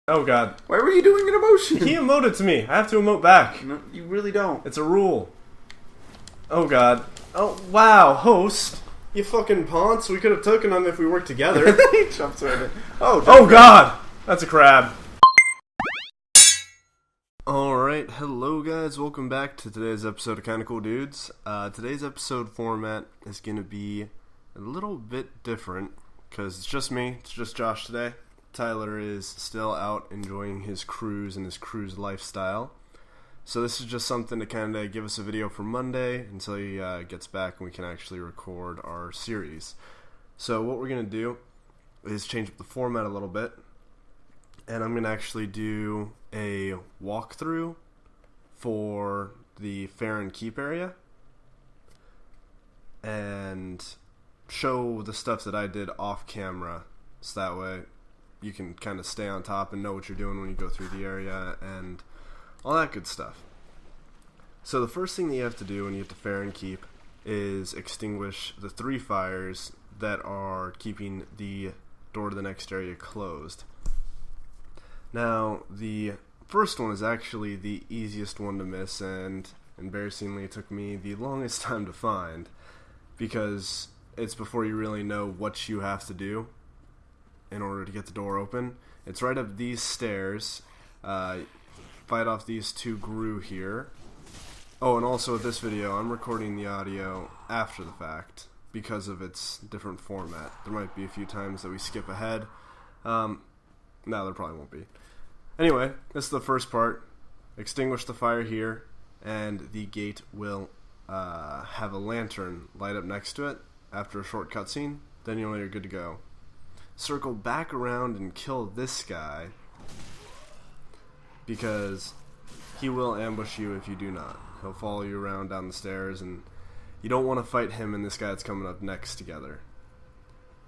Oh god. Why were you doing an emotion? He emoted to me. I have to emote back. No, you really don't. It's a rule. Oh god. Oh wow, host. You fucking ponce. We could have taken him if we worked together. He jumps right in. Oh god! That's a crab. Alright, hello guys, welcome back to today's episode of Kinda Cool Dudes. Today's episode format is going to be a little bit different, because it's just me, it's just Josh today. Tyler is still out enjoying his cruise and his cruise lifestyle. So this is just something to kind of give us a video for Monday until he gets back and we can actually record our series. So what we're going to do is change up the format a little bit. And I'm going to actually do a walkthrough for the Farron Keep area. And show the stuff that I did off camera. So that way you can kind of stay on top and know what you're doing when you go through the area and all that good stuff. So the first thing that you have to do when you get to Farron Keep is extinguish the 3 fires that are keeping the door to the next area closed. Now, the first one is actually the easiest one to miss, and embarrassingly it took me the longest time to find, because it's before you really know what you have to do in order to get the door open. It's right up these stairs. Fight off these 2 Gru here. Oh, and also with this video, I'm recording the audio after the fact because of its different format. There might be a few times that we skip ahead. No, there probably won't be. Anyway, this is the first part. Extinguish the fire here, and the gate will have a lantern light up next to it after a short cutscene. Then you know you're good to go. Circle back around and kill this guy, because he will ambush you if you do not. He'll follow you around down the stairs, and you don't want to fight him and this guy that's coming up next together.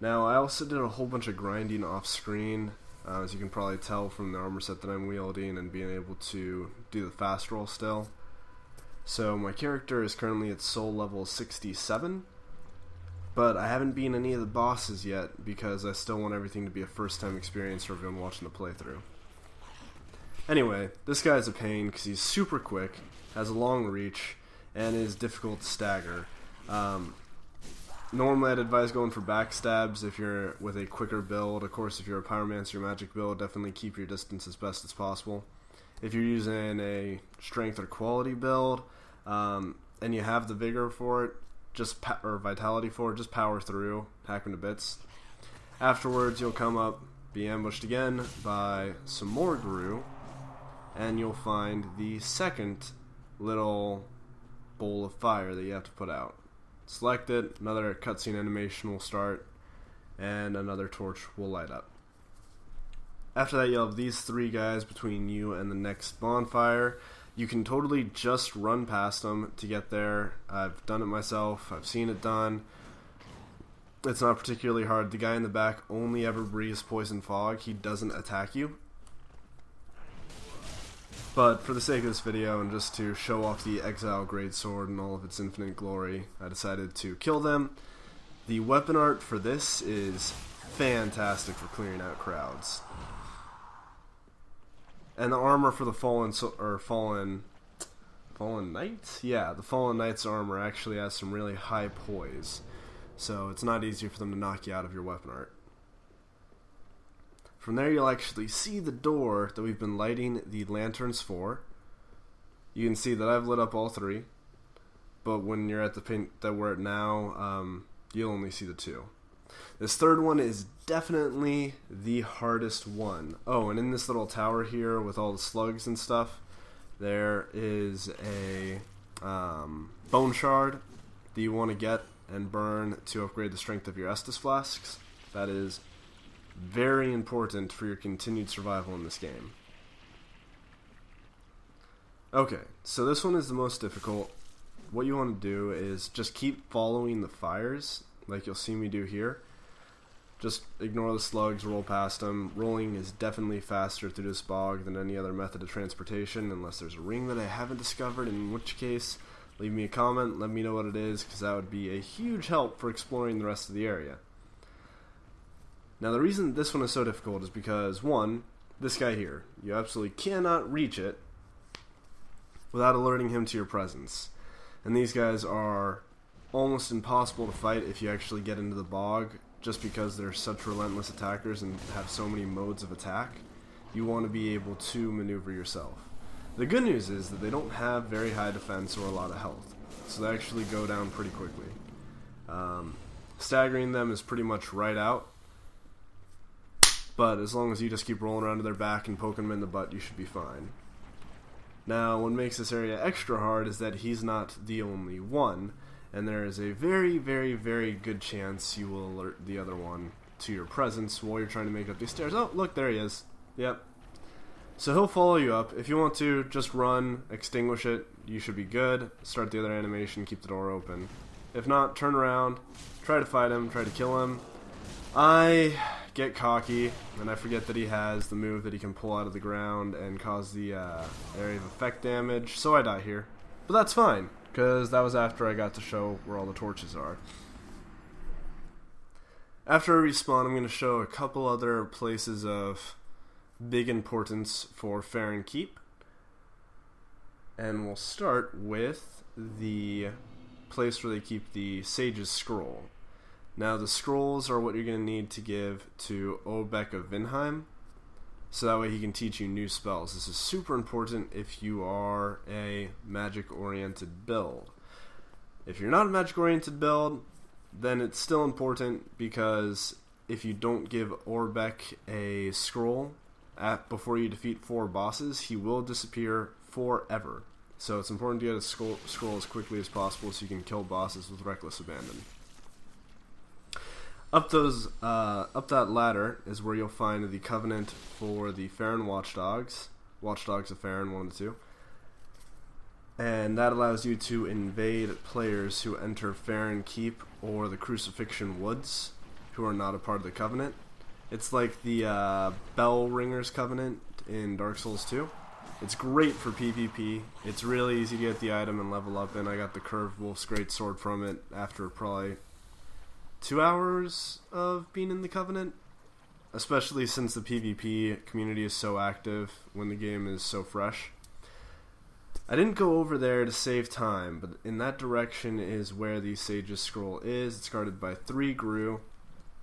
Now, I also did a whole bunch of grinding off screen, as you can probably tell from the armor set that I'm wielding and being able to do the fast roll still. So my character is currently at soul level 67, but I haven't beaten any of the bosses yet because I still want everything to be a first time experience for everyone watching the playthrough. Anyway, this guy's a pain because he's super quick, has a long reach, and is difficult to stagger. Normally I'd advise going for backstabs if you're with a quicker build. Of course, if you're a pyromancer magic build, definitely keep your distance as best as possible. If you're using a strength or quality build, and you have the vigor for it, or vitality for it, just power through, hack them to bits. Afterwards, you'll come up, be ambushed again by some more Gru, and you'll find the second little bowl of fire that you have to put out. Select it, another cutscene animation will start, and another torch will light up. After that, you'll have these 3 guys between you and the next bonfire. You can totally just run past them to get there. I've done it myself. I've seen it done. It's not particularly hard. The guy in the back only ever breathes poison fog. He doesn't attack you. But for the sake of this video and just to show off the Exile Greatsword and all of its infinite glory, I decided to kill them. The weapon art for this is fantastic for clearing out crowds. And the armor for the Fallen Knights? Yeah, the Fallen Knights armor actually has some really high poise. So it's not easy for them to knock you out of your weapon art. From there you'll actually see the door that we've been lighting the lanterns for. You can see that I've lit up all 3. But when you're at the point that we're at now, you'll only see the 2. This third one is definitely the hardest one. Oh, and in this little tower here with all the slugs and stuff, there is a bone shard that you want to get and burn to upgrade the strength of your Estus flasks. That is very important for your continued survival in this game. Okay, so this one is the most difficult. What you want to do is just keep following the fires, like you'll see me do here. Just ignore the slugs, roll past them. Rolling is definitely faster through this bog than any other method of transportation, unless there's a ring that I haven't discovered, in which case, leave me a comment, let me know what it is, because that would be a huge help for exploring the rest of the area. Now the reason this one is so difficult is because, one, this guy here. You absolutely cannot reach it without alerting him to your presence. And these guys are almost impossible to fight if you actually get into the bog, just because they're such relentless attackers and have so many modes of attack. You want to be able to maneuver yourself. The good news is that they don't have very high defense or a lot of health, so they actually go down pretty quickly. Staggering them is pretty much right out, but as long as you just keep rolling around to their back and poking them in the butt, you should be fine. Now, what makes this area extra hard is that he's not the only one, and there is a very, very, very good chance you will alert the other one to your presence while you're trying to make up these stairs. Oh, look, there he is. Yep. So he'll follow you up. If you want to, just run, extinguish it. You should be good. Start the other animation, keep the door open. If not, turn around, try to fight him, try to kill him. I get cocky, and I forget that he has the move that he can pull out of the ground and cause the area of effect damage, so I die here. But that's fine, because that was after I got to show where all the torches are. After I respawn, I'm going to show a couple other places of big importance for Farron Keep. And we'll start with the place where they keep the Sage's Scroll. Now, the scrolls are what you're going to need to give to Obek of Vinheim, so that way he can teach you new spells. This is super important if you are a magic-oriented build. If you're not a magic-oriented build, then it's still important, because if you don't give Obek a scroll before you defeat 4 bosses, he will disappear forever. So it's important to get a scroll as quickly as possible so you can kill bosses with reckless abandon. Up that ladder is where you'll find the Covenant for the Farron Watchdogs. Watchdogs of Farron, 1 of the 2. And that allows you to invade players who enter Farron Keep or the Crucifixion Woods, who are not a part of the Covenant. It's like the Bell Ringers Covenant in Dark Souls 2. It's great for PvP. It's really easy to get the item and level up in. I got the Curved Wolf's Greatsword from it after probably 2 hours of being in the Covenant, especially since the PvP community is so active when the game is so fresh. I didn't go over there to save time, but in that direction is where the Sage's Scroll is. It's guarded by 3 Gru,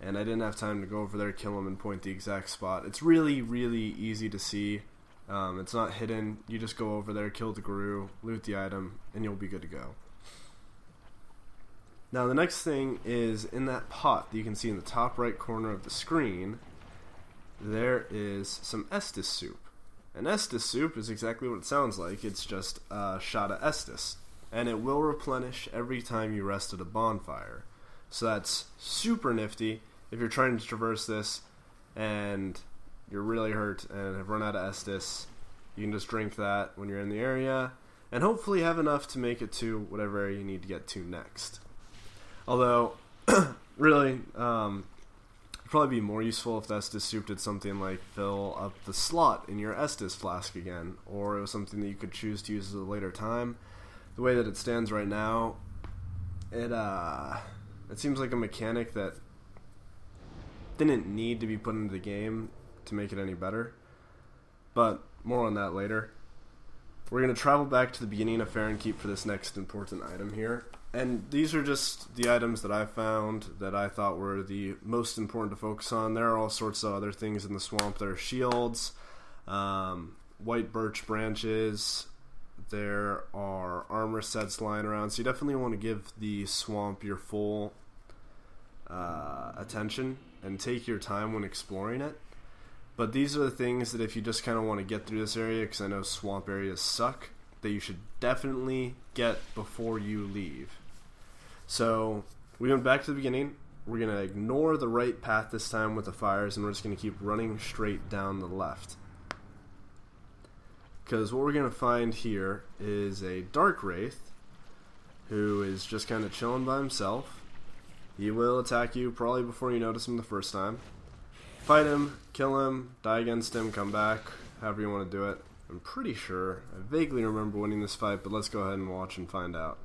and I didn't have time to go over there, kill them, and point the exact spot. It's really, really easy to see. It's not hidden. You just go over there, kill the Gru, loot the item, and you'll be good to go. Now, the next thing is in that pot that you can see in the top right corner of the screen, there is some Estus soup. And Estus soup is exactly what it sounds like. It's just a shot of Estus. And it will replenish every time you rest at a bonfire. So that's super nifty if you're trying to traverse this and you're really hurt and have run out of Estus. You can just drink that when you're in the area and hopefully have enough to make it to whatever area you need to get to next. Although, really, it'd probably be more useful if the Estus soup did something like fill up the slot in your Estus flask again, or it was something that you could choose to use at a later time. The way that it stands right now, it seems like a mechanic that didn't need to be put into the game to make it any better. But more on that later. We're going to travel back to the beginning of Farron Keep for this next important item here. And these are just the items that I found that I thought were the most important to focus on. There are all sorts of other things in the swamp. There are shields, white birch branches, there are armor sets lying around. So you definitely want to give the swamp your full attention and take your time when exploring it. But these are the things that if you just kind of want to get through this area, because I know swamp areas suck, that you should definitely get before you leave. So we went back to the beginning. We're going to ignore the right path this time with the fires, and we're just going to keep running straight down the left. Because what we're going to find here is a Dark Wraith who is just kind of chilling by himself. He will attack you probably before you notice him the first time. Fight him, kill him, die against him, come back, however you want to do it. I'm pretty sure, I vaguely remember winning this fight, but let's go ahead and watch and find out.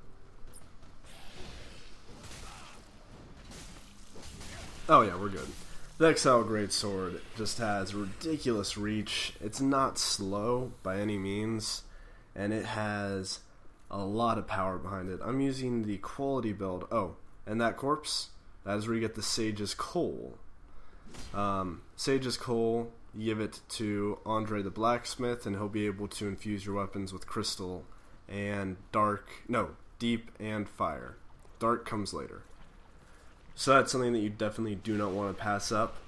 Oh yeah, we're good. The Exile Greatsword just has ridiculous reach. It's not slow by any means, and it has a lot of power behind it. I'm using the quality build. Oh, and that corpse, that is where you get the Sage's Coal. Sage's Coal, you give it to Andre the Blacksmith, and he'll be able to infuse your weapons with crystal and deep and fire. Dark comes later. So that's something that you definitely do not want to pass up.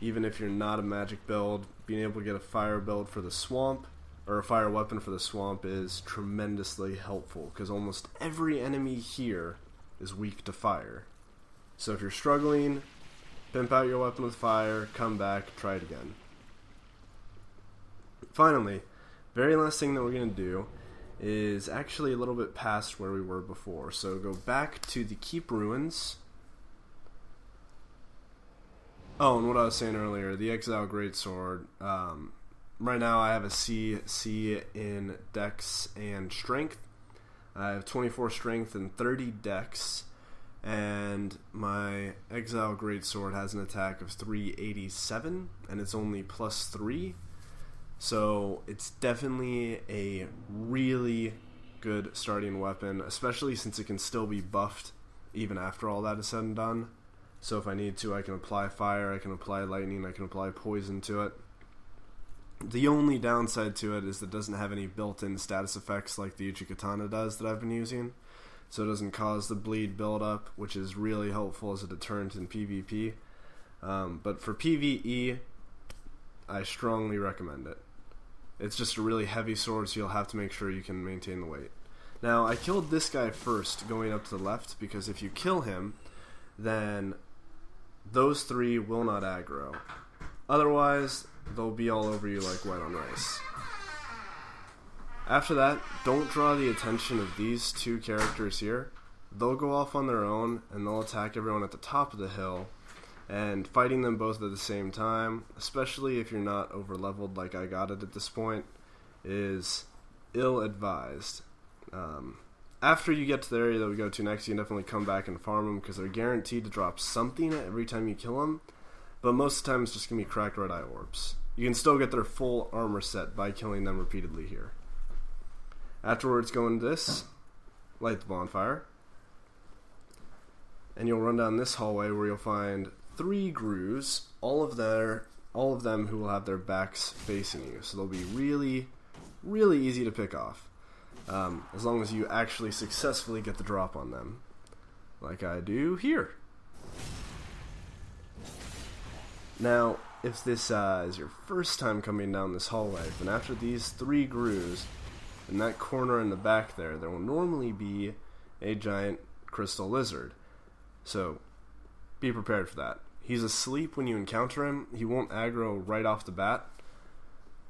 Even if you're not a magic build, being able to get a fire build for the swamp, or a fire weapon for the swamp, is tremendously helpful, because almost every enemy here is weak to fire. So if you're struggling, pimp out your weapon with fire, come back, try it again. Finally, very last thing that we're going to do is actually a little bit past where we were before. So go back to the Keep Ruins. Oh, and what I was saying earlier, the Exile Greatsword. Right now I have a C in Dex and Strength. I have 24 Strength and 30 Dex. And my Exile Greatsword has an attack of 387, and it's only +3. So it's definitely a really good starting weapon, especially since it can still be buffed even after all that is said and done. So if I need to, I can apply fire, I can apply lightning, I can apply poison to it. The only downside to it is that it doesn't have any built-in status effects like the Uchikatana does that I've been using. So it doesn't cause the bleed buildup, which is really helpful as a deterrent in PvP. But for PvE, I strongly recommend it. It's just a really heavy sword, so you'll have to make sure you can maintain the weight. Now, I killed this guy first, going up to the left, because if you kill him, then those three will not aggro. Otherwise, they'll be all over you like wet on rice. After that, don't draw the attention of these two characters here. They'll go off on their own, and they'll attack everyone at the top of the hill. And fighting them both at the same time, especially if you're not over-leveled like I got it at this point, is ill-advised. After you get to the area that we go to next, you can definitely come back and farm them, because they're guaranteed to drop something every time you kill them. But most of the time it's just going to be cracked red eye orbs. You can still get their full armor set by killing them repeatedly here. Afterwards, go into this, light the bonfire, and you'll run down this hallway where you'll find 3 grooves, all of them who will have their backs facing you. So they'll be really, really easy to pick off, as long as you actually successfully get the drop on them, like I do here. Now, if this is your first time coming down this hallway, then after these 3 grooves, in that corner in the back there will normally be a giant crystal lizard. So, be prepared for that. He's asleep when you encounter him. He won't aggro right off the bat.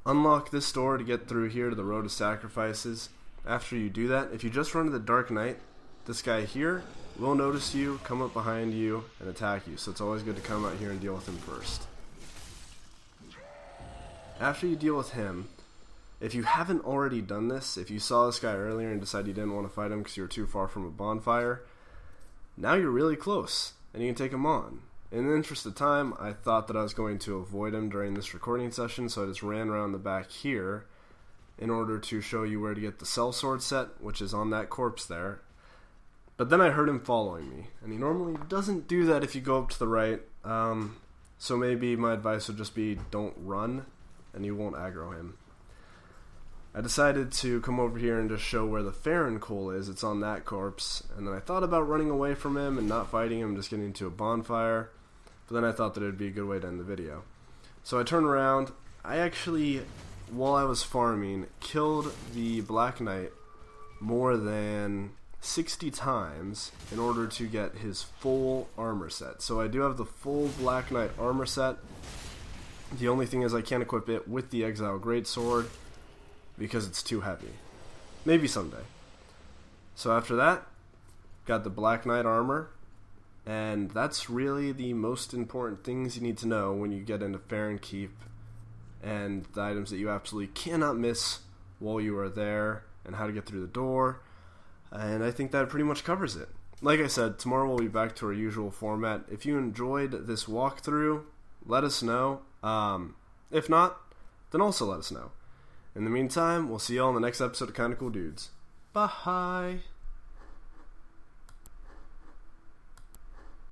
Unlock this door to get through here to the Road of Sacrifices. After you do that, if you just run to the Dark Knight, this guy here will notice you, come up behind you, and attack you. So it's always good to come out here and deal with him first. After you deal with him, if you haven't already done this, if you saw this guy earlier and decided you didn't want to fight him because you were too far from a bonfire, now you're really close, and you can take him on. In the interest of time, I thought that I was going to avoid him during this recording session, so I just ran around the back here in order to show you where to get the sellsword set, which is on that corpse there. But then I heard him following me, and he normally doesn't do that if you go up to the right, so maybe my advice would just be don't run, and you won't aggro him. I decided to come over here and just show where the Farron coal is. It's on that corpse. And then I thought about running away from him and not fighting him, just getting into a bonfire. But then I thought that it would be a good way to end the video. So I turned around. I actually, while I was farming, killed the Black Knight more than 60 times in order to get his full armor set. So I do have the full Black Knight armor set. The only thing is I can't equip it with the Exile Greatsword, because it's too heavy. Maybe someday. So after that, got the Black Knight armor, and that's really the most important things you need to know when you get into Farron Keep, and the items that you absolutely cannot miss while you are there, and how to get through the door, and I think that pretty much covers it. Like I said, tomorrow we'll be back to our usual format. If you enjoyed this walkthrough, let us know. If not, then also let us know. In the meantime, we'll see you all in the next episode of Kinda Cool Dudes. Bye.